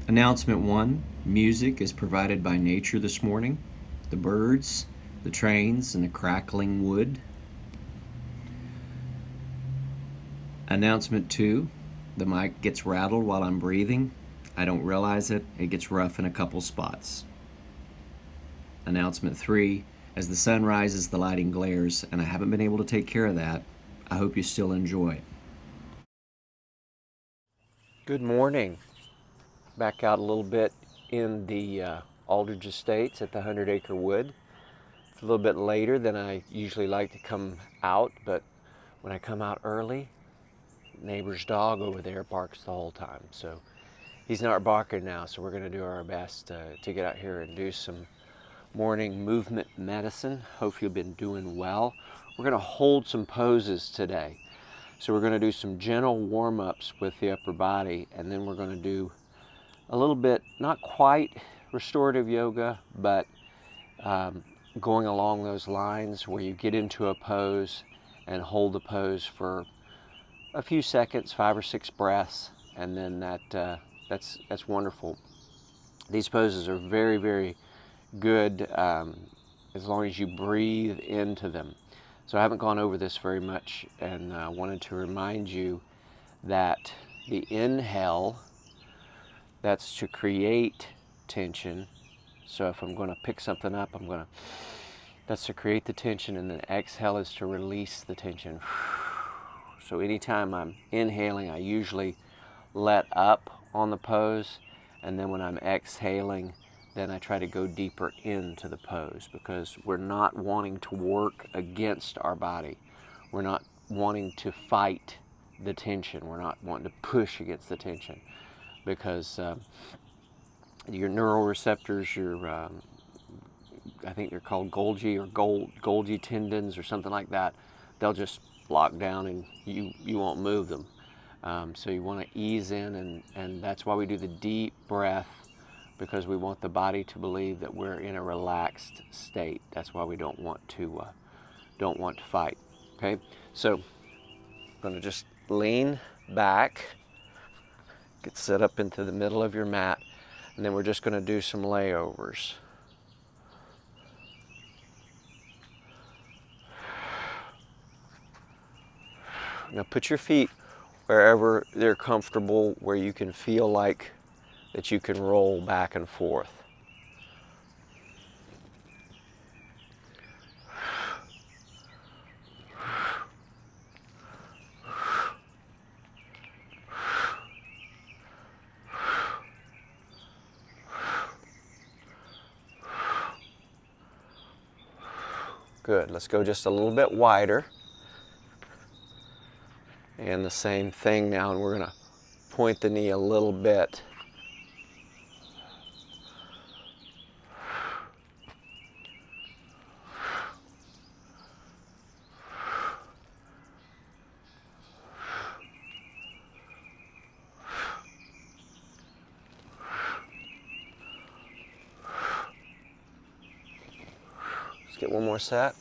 Announcement 1, music is provided by nature this morning. The birds, the trains, and the crackling wood. Announcement 2, the mic gets rattled while I'm breathing. I don't realize it. It gets rough in a couple spots. Announcement 3, as the sun rises, the lighting glares, and I haven't been able to take care of that. I hope you still enjoy. Good morning. Back out a little bit in the Aldridge Estates at the 100-acre wood. It's a little bit later than I usually like to come out, but when I come out early, neighbor's dog over there barks the whole time. So he's not barking now, so we're going to do our best to get out here and do some morning movement medicine. Hope you've been doing well. We're going to hold some poses today. So we're going to do some gentle warm-ups with the upper body, and then we're going to do a little bit, not quite restorative yoga, but going along those lines where you get into a pose and hold the pose for a few seconds, 5 or 6 breaths, and then that's wonderful. These poses are very, very good as long as you breathe into them. So I haven't gone over this very much, and wanted to remind you that the inhale, that's to create tension. So if I'm going to pick something up, that's to create the tension, and then exhale is to release the tension. So anytime I'm inhaling, I usually let up on the pose, and then when I'm exhaling, then I try to go deeper into the pose, because we're not wanting to work against our body. We're not wanting to fight the tension. We're not wanting to push against the tension, because your neuroreceptors, I think they're called Golgi tendons or something like that, they'll just lock down and you won't move them. So you want to ease in, and that's why we do the deep breath, because we want the body to believe that we're in a relaxed state. That's why we don't want to fight. Okay, so I'm going to just lean back, get set up into the middle of your mat, and then we're just going to do some layovers. Now put your feet wherever they're comfortable, where you can feel like that you can roll back and forth. Good. Let's go just a little bit wider. And the same thing now, and we're going to point the knee a little bit. Let's get one more set.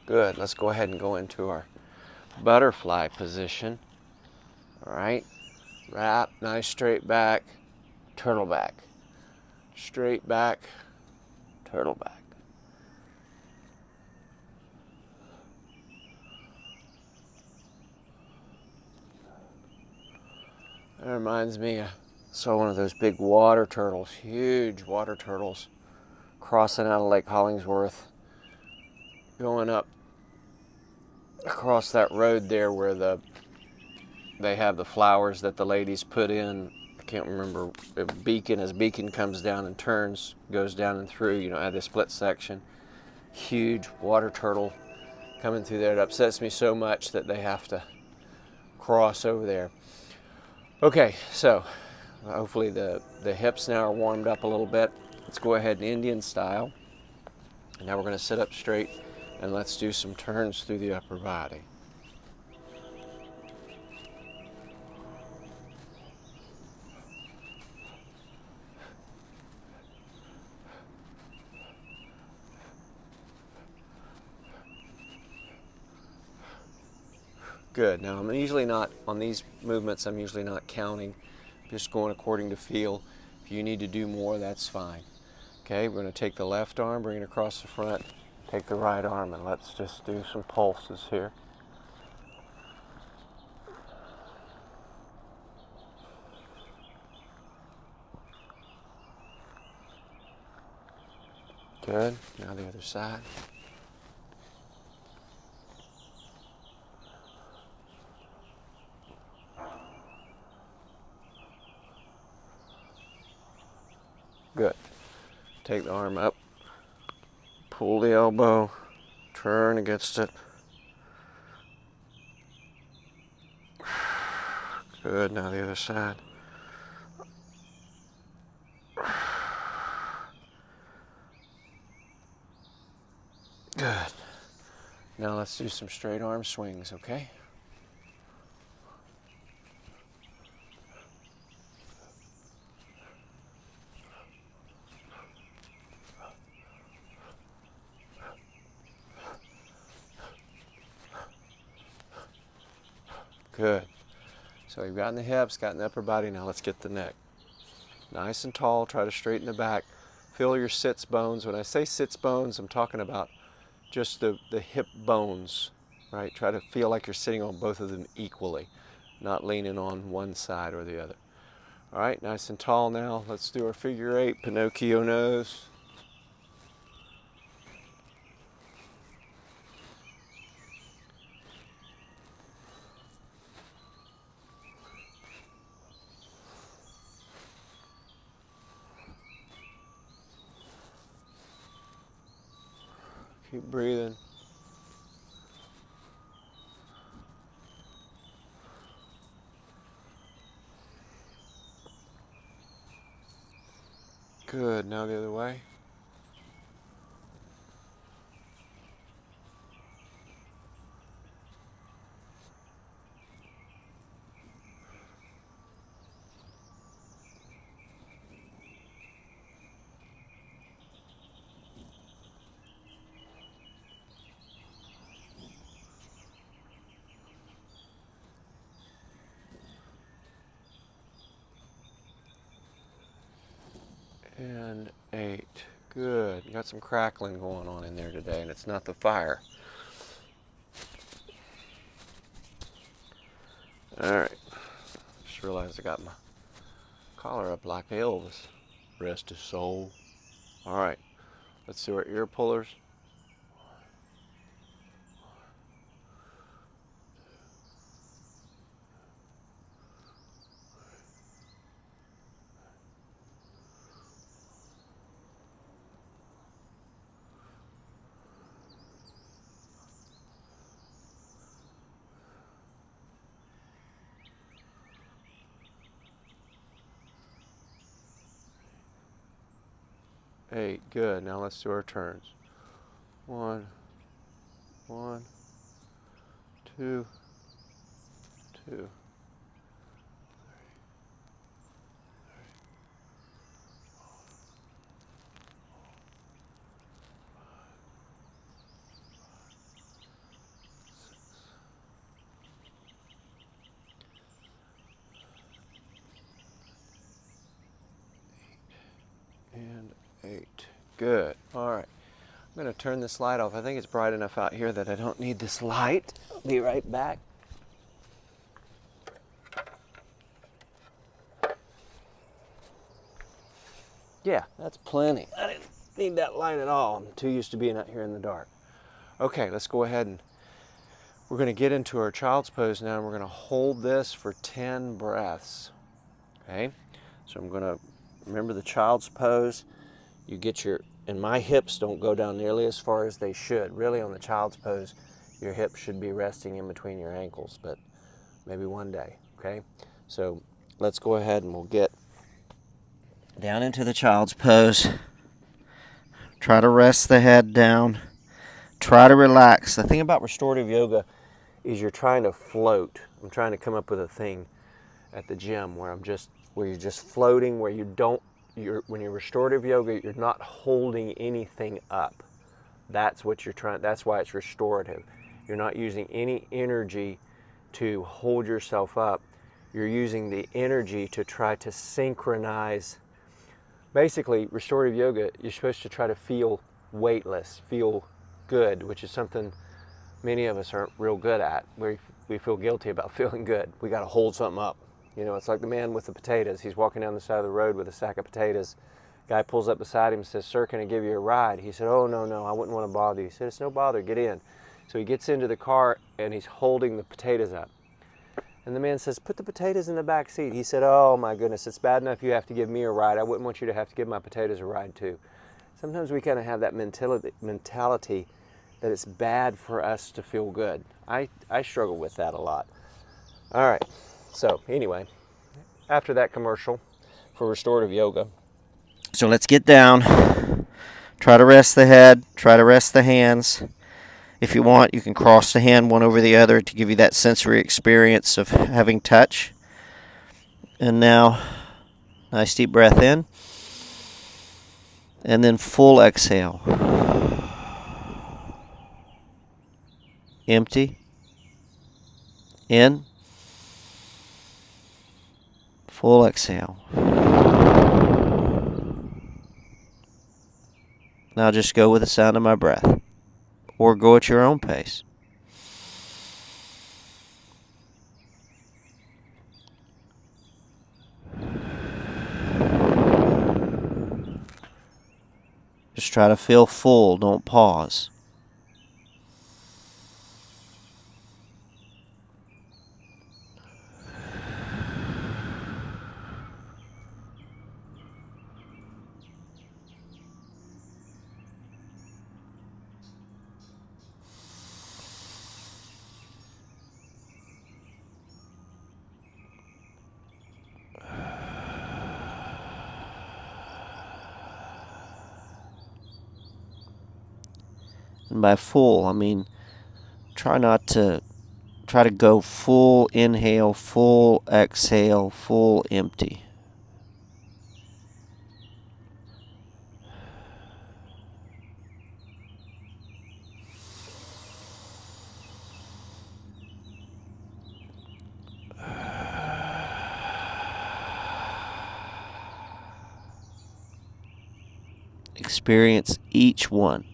Good. Let's go ahead and go into our butterfly position. All right. Wrap, nice straight back, turtle back. Straight back, turtle back. That reminds me, I saw one of those big water turtles, huge water turtles, crossing out of Lake Hollingsworth, going up across that road there where they have the flowers that the ladies put in. I can't remember, a beacon, as beacon comes down and turns, goes down and through, at the split section. Huge water turtle coming through there. It upsets me so much that they have to cross over there. Okay, so hopefully the hips now are warmed up a little bit. Let's go ahead and Indian style. And now we're going to sit up straight, and let's do some turns through the upper body. Good. Now I'm usually not, on these movements, I'm usually not counting, just going according to feel. If you need to do more, that's fine. Okay, we're going to take the left arm, bring it across the front, take the right arm, and let's just do some pulses here. Good. Now the other side. Good. Take the arm up, pull the elbow, turn against it. Good. Now the other side. Good. Now let's do some straight arm swings, okay? Good. So you've gotten the hips, gotten the upper body, now let's get the neck. Nice and tall, try to straighten the back. Feel your sits bones. When I say sits bones, I'm talking about just the hip bones, right? Try to feel like you're sitting on both of them equally, not leaning on one side or the other. All right, nice and tall now. Let's do our figure eight, Pinocchio nose. Keep breathing. Good, now the other way. And 8. Good. You got some crackling going on in there today, and it's not the fire. All right. Just realized I got my collar up like Elvis. Rest his soul. All right. Let's do our ear pullers. 8. Good. Now let's do our turns. 1, 1, 2, 2. 8. Good. All right. I'm going to turn this light off. I think it's bright enough out here that I don't need this light. I'll be right back. Yeah, that's plenty. I didn't need that light at all. I'm too used to being out here in the dark. Okay, let's go ahead and we're going to get into our child's pose now, and we're going to hold this for 10 breaths. Okay? So I'm going to remember the child's pose. You get your, and my hips don't go down nearly as far as they should. Really, on the child's pose, your hips should be resting in between your ankles, but maybe one day, okay? So let's go ahead and we'll get down into the child's pose. Try to rest the head down. Try to relax. The thing about restorative yoga is you're trying to float. I'm trying to come up with a thing at the gym where you're just floating, where you don't, when you're restorative yoga, you're not holding anything up. That's what you're trying, that's why it's restorative. You're not using any energy to hold yourself up, you're using the energy to try to synchronize. Basically, restorative yoga, you're supposed to try to feel weightless, feel good, which is something many of us aren't real good at. We feel guilty about feeling good. We got to hold something up. You know, it's like the man with the potatoes. He's walking down the side of the road with a sack of potatoes. Guy pulls up beside him and says, "Sir, can I give you a ride?" He said, "Oh, no, I wouldn't want to bother you." He said, "It's no bother, get in." So he gets into the car and he's holding the potatoes up. And the man says, "Put the potatoes in the back seat." He said, "Oh my goodness, it's bad enough you have to give me a ride. I wouldn't want you to have to give my potatoes a ride too." Sometimes we kind of have that mentality that it's bad for us to feel good. I struggle with that a lot. All right, so anyway, after that commercial for restorative yoga. So let's get down. Try to rest the head. Try to rest the hands. If you want, you can cross the hand one over the other to give you that sensory experience of having touch. And now, nice deep breath in. And then full exhale. Empty. In. Full exhale. Now just go with the sound of my breath. Or go at your own pace. Just try to feel full. Don't pause. And by full, I mean try to go full inhale, full exhale, full empty. Experience each one.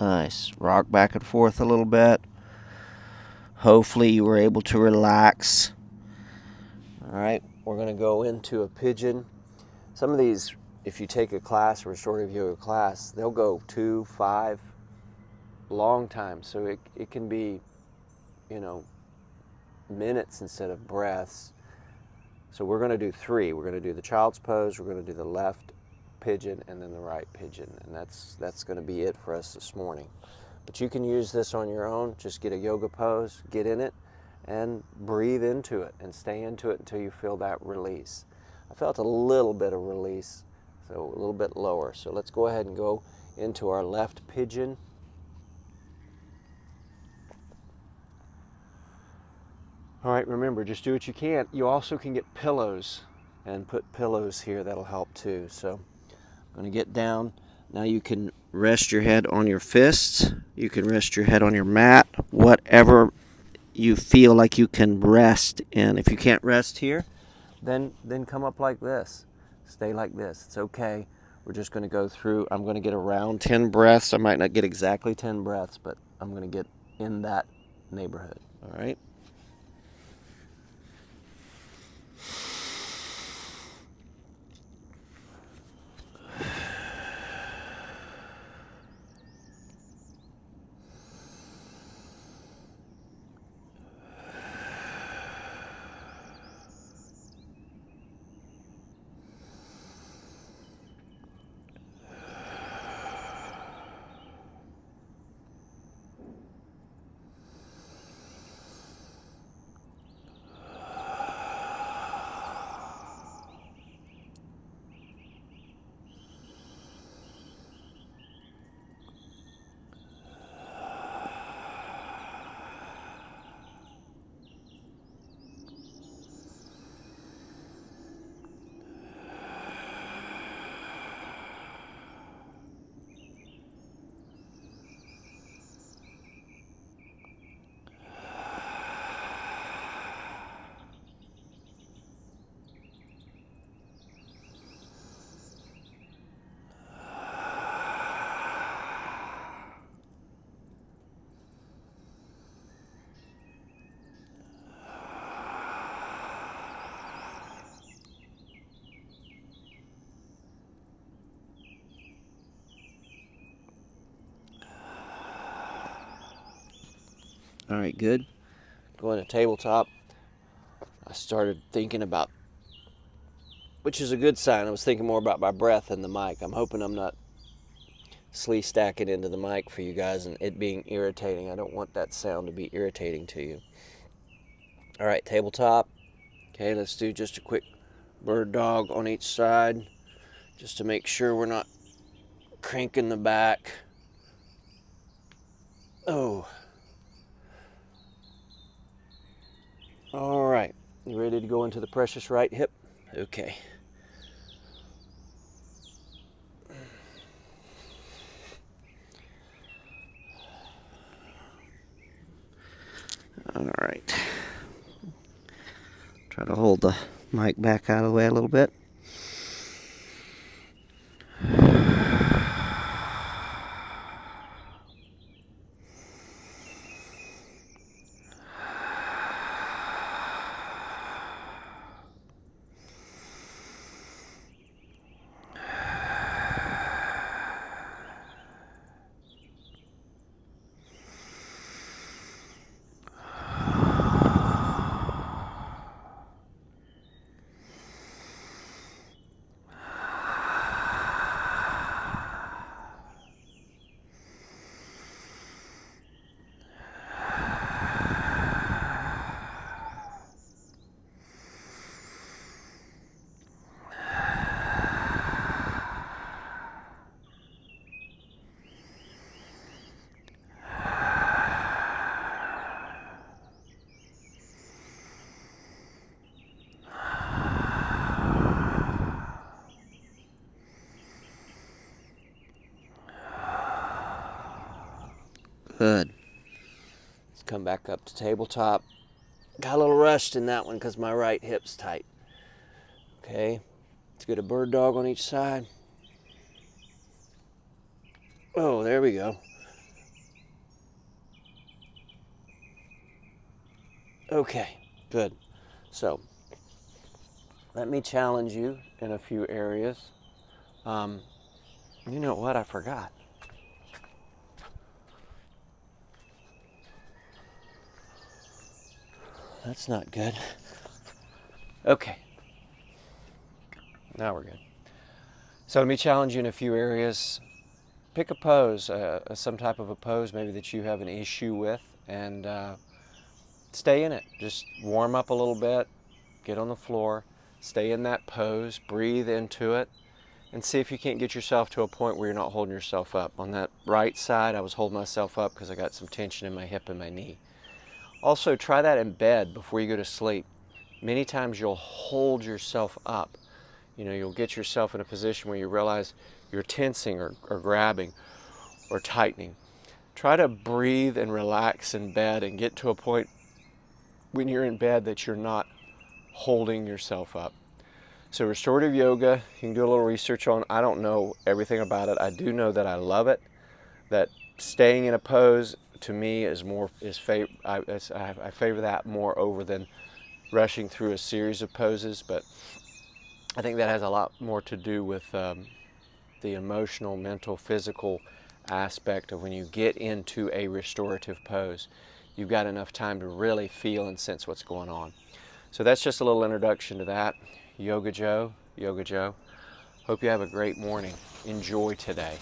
Nice. Rock back and forth a little bit. Hopefully you were able to relax. All right, we're going to go into a pigeon. Some of these, if you take a class, a restorative yoga class, they'll go 2, 5, long time. So it can be, minutes instead of breaths. So we're going to do 3. We're going to do the child's pose, we're going to do the left pigeon, and then the right pigeon. And that's going to be it for us this morning. But you can use this on your own. Just get a yoga pose, get in it, and breathe into it and stay into it until you feel that release. I felt a little bit of release, so a little bit lower. So let's go ahead and go into our left pigeon. All right, remember, just do what you can. You also can get pillows and put pillows here. That'll help too. So I'm going to get down. Now you can rest your head on your fists. You can rest your head on your mat. Whatever you feel like you can rest in. If you can't rest here, then come up like this. Stay like this. It's okay. We're just going to go through. I'm going to get around 10 breaths. I might not get exactly 10 breaths, but I'm going to get in that neighborhood. All right? All right, good. Going to tabletop, I started thinking about, which is a good sign, I was thinking more about my breath than the mic. I'm hoping I'm not slee stacking into the mic for you guys and it being irritating. I don't want that sound to be irritating to you. All right, tabletop. Okay, let's do just a quick bird dog on each side, just to make sure we're not cranking the back. Oh. All right, you ready to go into the precious right hip? Okay. All right. Try to hold the mic back out of the way a little bit. Good. Let's come back up to tabletop. Got a little rushed in that one because my right hip's tight. Okay, let's get a bird dog on each side. Oh, there we go. Okay, good. So, let me challenge you in a few areas. You know what? I forgot. That's not good. Okay. Now we're good. So let me challenge you in a few areas. Pick a pose, some type of a pose maybe that you have an issue with, and stay in it. Just warm up a little bit, get on the floor, stay in that pose, breathe into it, and see if you can't get yourself to a point where you're not holding yourself up. On that right side, I was holding myself up because I got some tension in my hip and my knee. Also, try that in bed before you go to sleep. Many times you'll hold yourself up. You know, you'll get yourself in a position where you realize you're tensing or grabbing or tightening. Try to breathe and relax in bed and get to a point when you're in bed that you're not holding yourself up. So restorative yoga, you can do a little research on. I don't know everything about it. I do know that I love it, that staying in a pose to me is more, I favor that more over than rushing through a series of poses, but I think that has a lot more to do with the emotional, mental, physical aspect of when you get into a restorative pose. You've got enough time to really feel and sense what's going on. So that's just a little introduction to that. Yoga Joe, Yoga Joe. Hope you have a great morning. Enjoy today.